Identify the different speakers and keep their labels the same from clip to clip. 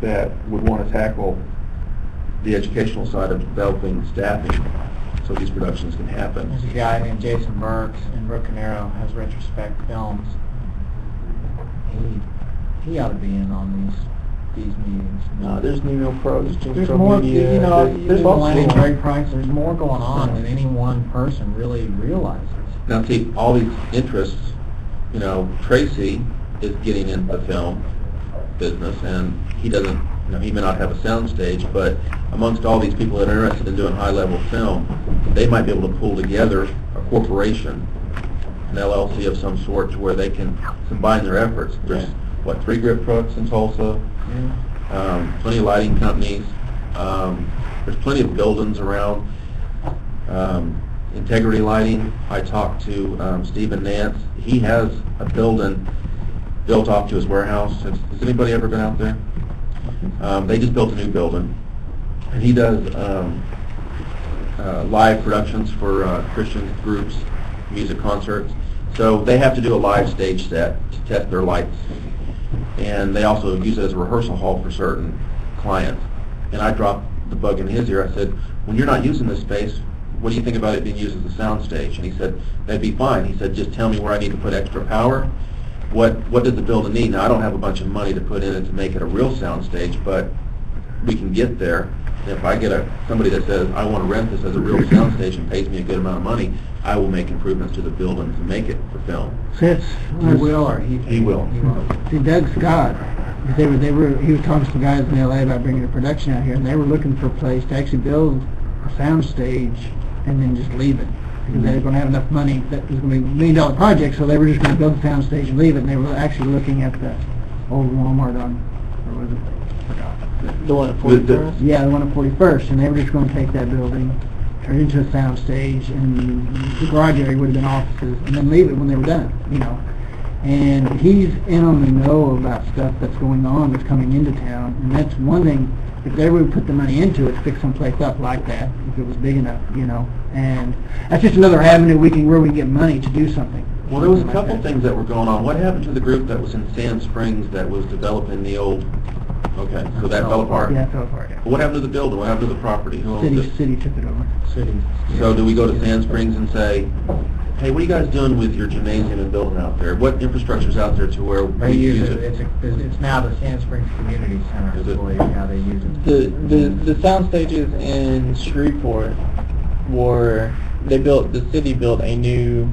Speaker 1: that would want to tackle the educational side of developing staffing so these productions can happen.
Speaker 2: There's a guy named Jason Burks in Broken Arrow, has Retrospect Films. He ought to be in on these meetings.
Speaker 3: No, there's Nemo Pros,
Speaker 2: There's more,
Speaker 3: media,
Speaker 2: you know,
Speaker 3: there's
Speaker 2: Millennium,
Speaker 3: also
Speaker 2: Greg Price, there's more going on than any one person really realizes.
Speaker 1: Now see, all these interests, you know, Tracy is getting into the film business, and he doesn't, you know, he may not have a sound stage, but amongst all these people that are interested in doing high-level film, they might be able to pull together a corporation, an LLC of some sort, to where they can combine their efforts. There's, what, 3 grip trucks in Tulsa, plenty of lighting companies, there's plenty of buildings around. Integrity Lighting, I talked to Stephen Nance. He has a building built off to his warehouse. Has anybody ever been out there? They just built a new building. And he does live productions for Christian groups, music concerts. So they have to do a live stage set to test their lights. And they also use it as a rehearsal hall for certain clients. And I dropped the bug in his ear. I said, when you're not using this space, what do you think about it being used as a sound stage? And he said, that'd be fine. He said, just tell me where I need to put extra power. What does the building need? Now, I don't have a bunch of money to put in it to make it a real sound stage, but we can get there. If I get somebody that says, I want to rent this as a real sound stage and pays me a good amount of money, I will make improvements to the building to make it for film.
Speaker 2: He will, or he
Speaker 1: will.
Speaker 4: See, Doug Scott, he was talking to some guys in L.A. about bringing a production out here, and they were looking for a place to actually build a sound stage and then just leave it. Because they were going to have enough money, that was going to be $1 million project, so they were just going to build the sound stage and leave it, and they were actually looking at the old Walmart on, or was it, I forgot.
Speaker 3: the one at 41st.
Speaker 4: Yeah, the one at 41st, and they were just going to take that building, turn it into a sound stage, and the garage area would have been offices, and then leave it when they were done, you know. And he's in on the know about stuff that's going on, that's coming into town, and that's one thing. If they would put the money into it, fix someplace up like that, if it was big enough, you know. And that's just another avenue where we can get money to do something.
Speaker 1: Well, there was a couple things that were going on. What happened to the group that was in Sand Springs that was developing the old? Okay, so that fell apart.
Speaker 4: Yeah, it fell apart. Yeah.
Speaker 1: What happened to the building? What happened to the property? Who owns it?
Speaker 4: City took it over.
Speaker 2: City.
Speaker 1: So do we go to Sand Springs and say, hey, what are you guys doing with your gymnasium and building out there? What infrastructure's out there to where
Speaker 2: They
Speaker 1: we
Speaker 2: use
Speaker 1: use
Speaker 2: it.
Speaker 1: it?
Speaker 2: It's now the Sand Springs Community Center.
Speaker 1: Is it?
Speaker 2: I believe how they use it.
Speaker 3: The sound stages in Shreveport were, the city built a new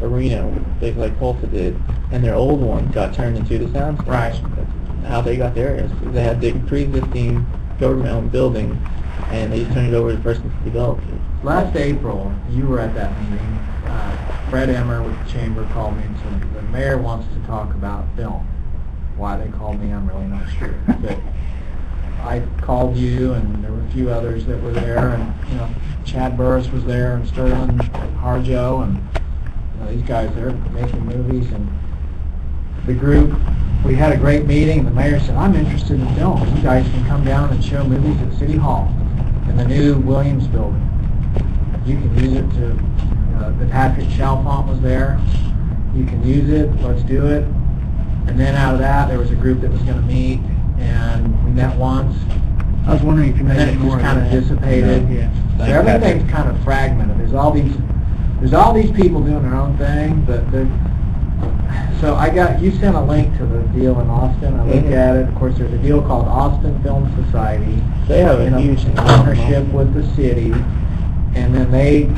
Speaker 3: arena, basically like Tulsa did, and their old one got turned into the sound stage.
Speaker 2: Right.
Speaker 3: That's how they got their areas. They had the pre-existing government-owned building, and they just turned it over to the person to develop it.
Speaker 2: Last April, you were at that meeting. Fred Emmer with the chamber called me and said the mayor wants to talk about film. Why they called me, I'm really not sure. But I called you, and there were a few others that were there, and you know, Chad Burris was there, and Sterling Harjo, and you know, these guys, they're making movies, and the group. We had a great meeting, and the mayor said, I'm interested in film. You guys can come down and show movies at City Hall in the new Williams building. You can use it to, the Patrick Chalfont was there. You can use it, let's do it. And then out of that, there was a group that was going to meet, and we met once.
Speaker 4: I was wondering if you
Speaker 2: And
Speaker 4: made
Speaker 2: then
Speaker 4: any
Speaker 2: it
Speaker 4: more
Speaker 2: just kind of dissipated.
Speaker 4: Yeah.
Speaker 2: So everything's kind of fragmented. There's all these people doing their own thing, but so you sent a link to the deal in Austin. I looked at it. Of course, there's a deal called Austin Film Society.
Speaker 3: They have a huge
Speaker 2: partnership with the city, and then they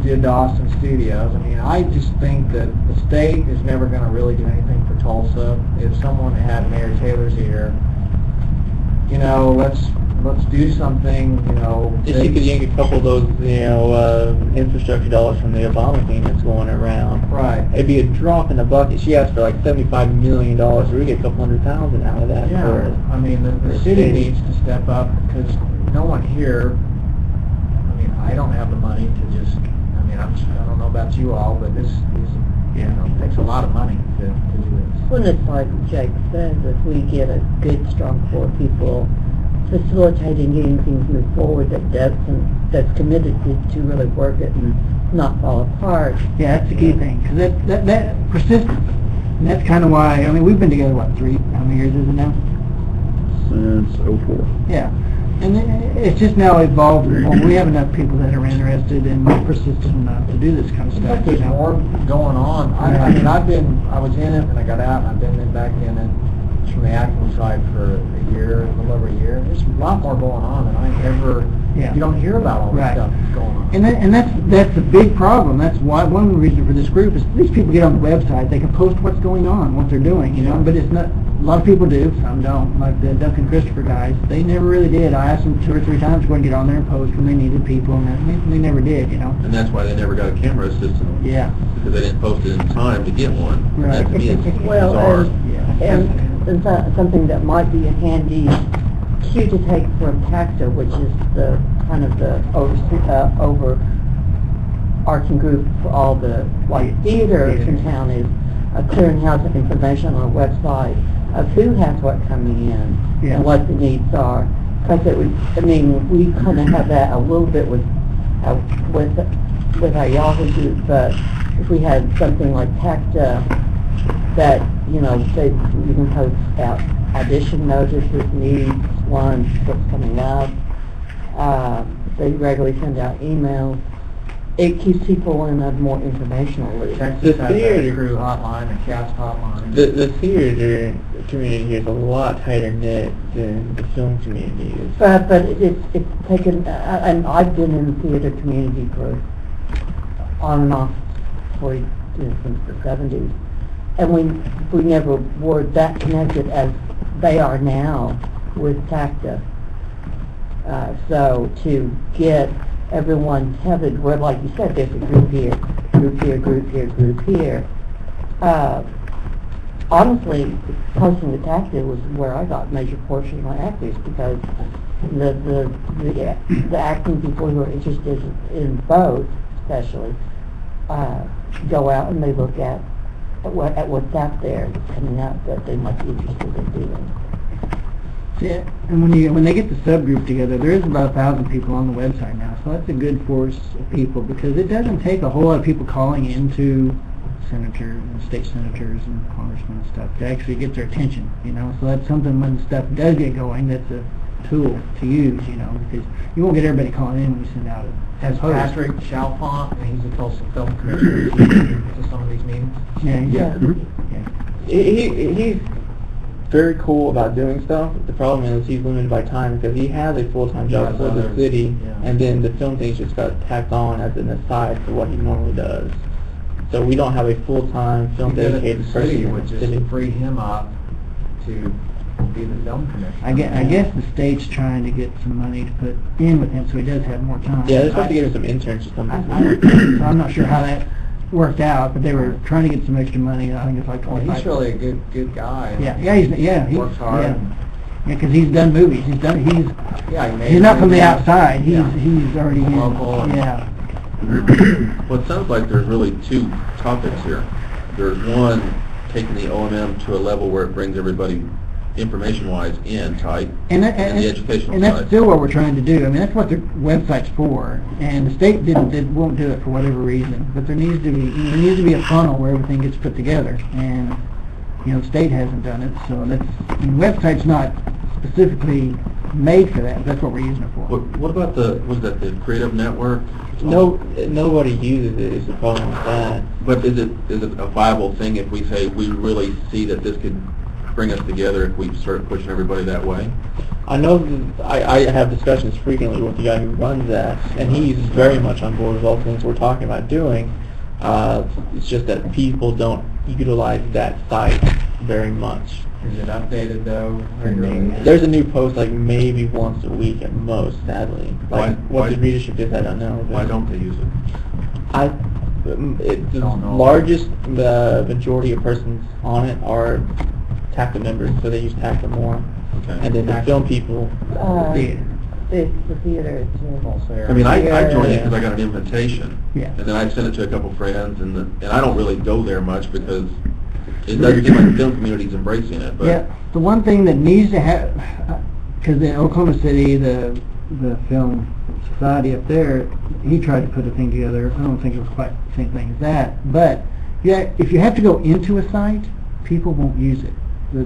Speaker 2: did the Austin Studios. I mean, I just think that the state is never going to really do anything for Tulsa. If someone had Mayor Taylor's ear, you know, let's do something, you know.
Speaker 3: If you could yank a couple of those, you know, infrastructure dollars from the Obama thing that's going around.
Speaker 2: Right.
Speaker 3: It'd be a drop in the bucket. She asked for like $75 million. We get a couple $100,000 out of that.
Speaker 2: Yeah,
Speaker 3: For
Speaker 2: I mean, the city needs to step up, because no one here, I mean, I don't have the money to just, I mean, I don't know about you all, but this you know, takes a lot of money to do this.
Speaker 5: Well, it's like Jake says, if we get a good, strong core of people facilitating getting things moved forward that's committed to really work it and not fall apart.
Speaker 4: Yeah, that's the key thing, because that persistence, and that's kind of why, I mean, we've been together, what, how many years is it now?
Speaker 6: since '04.
Speaker 4: Yeah. And it's just now evolved. Well, we have enough people that are interested and persistent enough to do this kind of
Speaker 2: Seems
Speaker 4: stuff.
Speaker 2: like there's
Speaker 4: you know.
Speaker 2: more going on. I mean, I was in it and I got out, and I've been back in it from the acting side for a year, a little over a year. There's a lot more going on than I ever,
Speaker 4: Yeah.
Speaker 2: you don't hear about all this
Speaker 4: Right.
Speaker 2: stuff that's going on.
Speaker 4: And that's a big problem. That's why one reason for this group is these people get on the website, they can post what's going on, what they're doing, you know. But it's not. A lot of people do, some don't. Like the Duncan Christopher guys, they never really did. I asked them 2 or 3 times to go and get on there and post when they needed people, and they never did, you know.
Speaker 1: And that's why they never got a camera assistant.
Speaker 4: Yeah.
Speaker 1: Because they didn't post it in time to get one. And
Speaker 4: Right.
Speaker 1: that to me is
Speaker 5: Well,
Speaker 1: bizarre.
Speaker 5: and something that might be a handy cue to take from TACTA, which is the kind of the overarching group for all the theaters in town, is a clearinghouse of information on a website of who has what coming in and what the needs are. Because we kind of have that a little bit with our Yahoo group, but if we had something like TACTA that, you can post out audition notices, needs, lunch, what's coming up. They regularly send out emails. It keeps people in a more informational loop.
Speaker 2: Texas
Speaker 3: The
Speaker 2: has a
Speaker 3: theater-
Speaker 2: crew hotline, a cast hotline.
Speaker 3: The theater community here is a lot tighter knit than the film community is.
Speaker 5: But it's taken, and I've been in the theater community for on and off since the 70s, and we never were that connected as they are now with TACTA. So to get everyone tethered, where, like you said, there's a group here, group here, group here, group here. Honestly, posting the TACTA was where I got a major portion of my actors, because the acting people who are interested in both, especially, go out and they look at what's out there that's coming up that they might be interested in doing.
Speaker 4: Yeah, and when they get the subgroup together, there is about 1,000 people on the website now, so that's a good force of people, because it doesn't take a whole lot of people calling into senators and state senators and congressmen and stuff to actually get their attention, you know. So that's something when stuff does get going, that's a tool to use, you know, because you won't get everybody calling in when you send out a
Speaker 2: Has
Speaker 4: post.
Speaker 2: Patrick Chalfont, and he's a Tulsa film commissioner, to some of these meetings.
Speaker 4: Yeah.
Speaker 3: He's very cool about doing stuff. The problem is he's limited by time, because he has a full-time job for the city, and then the film things just got tacked on as an aside to what he normally does. So we don't have a full-time film dedicated
Speaker 2: The
Speaker 3: person
Speaker 2: city
Speaker 3: in
Speaker 2: would
Speaker 3: the
Speaker 2: just
Speaker 3: city.
Speaker 2: free him up to be the film commissioner.
Speaker 4: I guess the state's trying to get some money to put in with him, so he does have more time.
Speaker 3: Yeah, they're supposed to give him some interns or something.
Speaker 4: So I'm not sure how that worked out, but they were trying to get some extra money. I think it's like
Speaker 2: Well,
Speaker 4: 25.
Speaker 2: he's really a good guy.
Speaker 4: He
Speaker 2: works hard.
Speaker 4: Yeah, because he's done movies. He's
Speaker 2: He
Speaker 4: not from the
Speaker 2: movies.
Speaker 4: outside. He's
Speaker 2: Yeah.
Speaker 4: already in.
Speaker 2: Local and-
Speaker 4: Yeah.
Speaker 1: Well, it sounds like there's really 2 topics here. There's one, taking the OMM to a level where it brings everybody information-wise in tight,
Speaker 4: And
Speaker 1: the educational
Speaker 4: and that's
Speaker 1: side.
Speaker 4: still what we're trying to do. I mean, that's what the website's for. And the state won't do it for whatever reason. But there needs to be a funnel where everything gets put together. And the state hasn't done it, so the website's not specifically made for that. But that's what we're using it for.
Speaker 1: What about the Creative Network?
Speaker 3: Nobody uses it is the problem with that.
Speaker 1: But is it a viable thing if we say we really see that this could bring us together if we start pushing everybody that way?
Speaker 3: I know I have discussions frequently with the guy who runs that, and he's very much on board with all the things we're talking about doing. It's just that people don't utilize that site very much.
Speaker 2: Is it updated though? Regularly?
Speaker 3: There's a new post like maybe once a week at most, sadly. Like
Speaker 1: Why-
Speaker 3: what the readership is, I don't know.
Speaker 1: Why don't they use it?
Speaker 3: The
Speaker 2: Don't know.
Speaker 3: largest majority of persons on it are TACTA members, so they use TACTA more.
Speaker 1: Okay.
Speaker 3: And then the film people,
Speaker 5: The theater too.
Speaker 2: Also,
Speaker 1: I mean, I joined it
Speaker 3: Yeah.
Speaker 1: because I got an invitation.
Speaker 4: Yeah.
Speaker 1: And then I sent it to a couple friends, and I don't really go there much because it doesn't seem like the film community's embracing it. But
Speaker 4: Yeah, the one thing that needs to have, because in Oklahoma City, the film society up there, he tried to put a thing together. I don't think it was quite the same thing as that. But yeah, if you have to go into a site, people won't use it. The